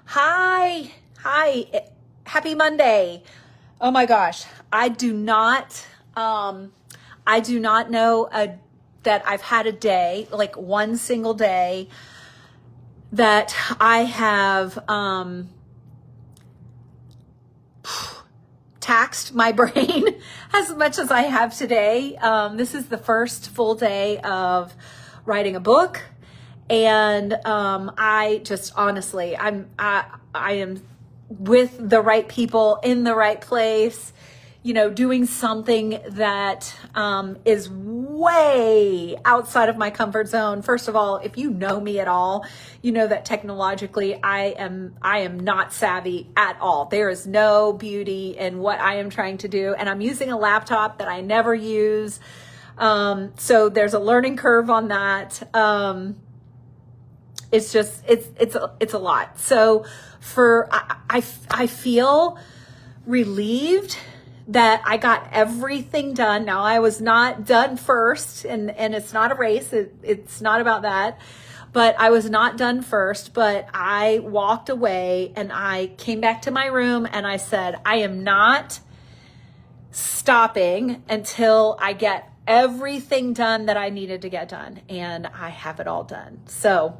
Hi, happy Monday. Oh my gosh, I do not know that I've had a day, like one single day, that I have taxed my brain as much as I have today. This is the first full day of writing a book. And I just honestly, I am with the right people in the right place, doing something that is way outside of my comfort zone. First of all, if you know me at all, you know that technologically I am not savvy at all. There is no beauty in what I am trying to do, and I'm using a laptop that I never use. So there's a learning curve on that. It's just, it's a lot. So I feel relieved that I got everything done. Now, I was not done first, and it's not a race. It's not about that, but I was not done first, but I walked away and I came back to my room and I said, I am not stopping until I get everything done that I needed to get done. And I have it all done. So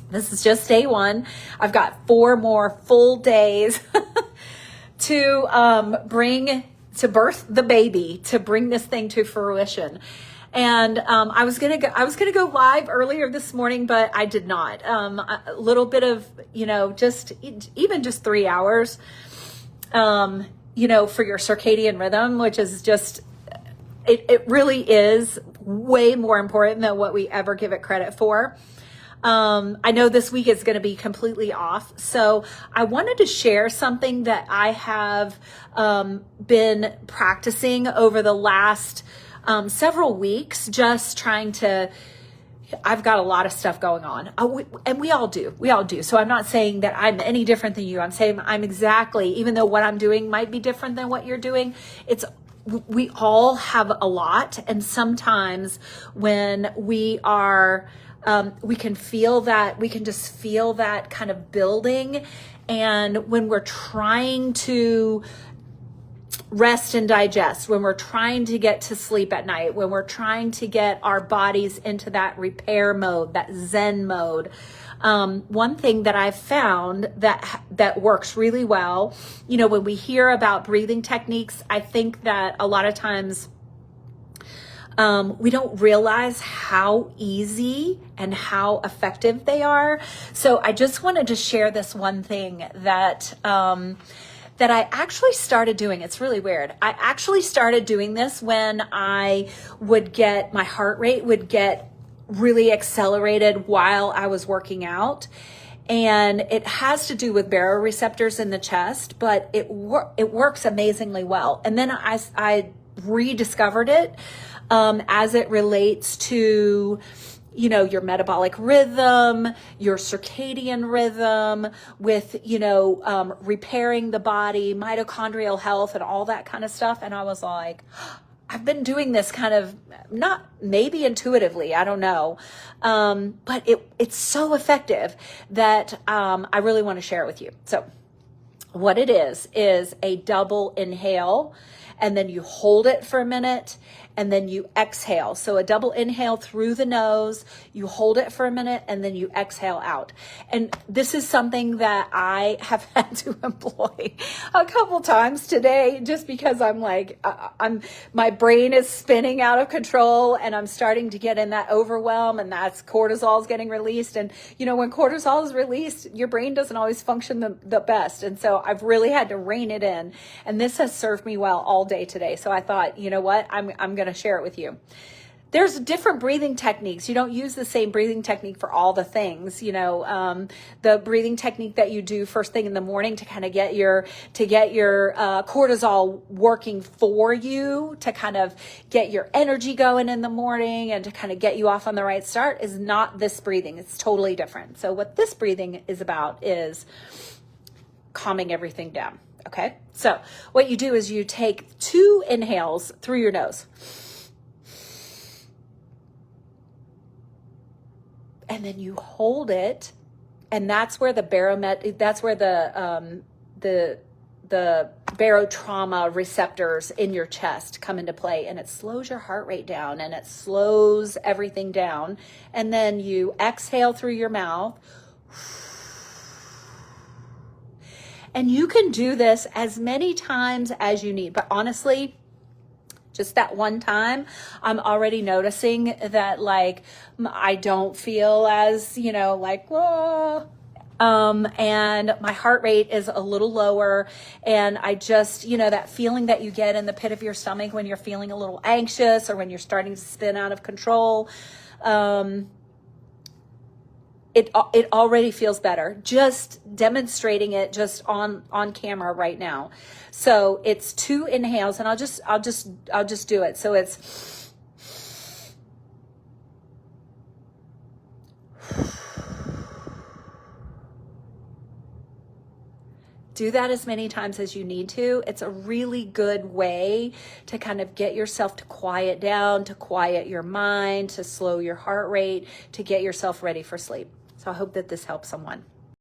this is just day one. I've got 4 more full days to birth the baby, to bring this thing to fruition. And I was gonna go live earlier this morning, but I did not. A little bit of just 3 hours, for your circadian rhythm, which is just it really is way more important than what we ever give it credit for. I know this week is going to be completely off. So I wanted to share something that I have been practicing over the last several weeks, just trying to, I've got a lot of stuff going on. And we all do. So I'm not saying that I'm any different than you. I'm saying I'm exactly, even though what I'm doing might be different than what you're doing, we all have a lot. And sometimes when we are, we can just feel that kind of building. And when we're trying to rest and digest, when we're trying to get to sleep at night, when we're trying to get our bodies into that repair mode, that Zen mode, one thing that I've found that works really well, when we hear about breathing techniques, I think that a lot of times we don't realize how easy and how effective they are. So I just wanted to share this one thing that I actually started doing. It's really weird. I actually started doing this when my heart rate would get really accelerated while I was working out. And it has to do with baroreceptors in the chest, but it works amazingly well. And then I rediscovered it as it relates to your metabolic rhythm, your circadian rhythm, with repairing the body, mitochondrial health, and all that kind of stuff. And I was like, I've been doing this kind of, not maybe intuitively, I don't know, but it's so effective that I really want to share it with you. So what it is a double inhale, and then you hold it for a minute, and then you exhale. So a double inhale through the nose, you hold it for a minute, and then you exhale out. And this is something that I have had to employ a couple times today, just because I'm like, my brain is spinning out of control, and I'm starting to get in that overwhelm, and that's cortisol is getting released. And when cortisol is released, your brain doesn't always function the best. And so I've really had to rein it in, and this has served me well all day today. So I thought, you know what, I'm going to share it with you. There's different breathing techniques. You don't use the same breathing technique for all the things. The breathing technique that you do first thing in the morning to kind of get your cortisol working for you, to kind of get your energy going in the morning and to kind of get you off on the right start, is not this breathing. It's totally different. So what this breathing is about is calming everything down. Okay. So what you do is you take 2 inhales through your nose. And then you hold it And that's where the barotrauma receptors in your chest come into play, and it slows your heart rate down and it slows everything down. And then you exhale through your mouth. And you can do this as many times as you need. But honestly, just that one time, I'm already noticing that like I don't feel as, like, whoa. And my heart rate is a little lower, and I just, that feeling that you get in the pit of your stomach when you're feeling a little anxious or when you're starting to spin out of control, it already feels better just demonstrating it just on camera right now. So it's 2 inhales, and I'll just do it. So it's do that as many times as you need to. It's a really good way to kind of get yourself to quiet down, to quiet your mind, to slow your heart rate, to get yourself ready for sleep. So I hope that this helps someone.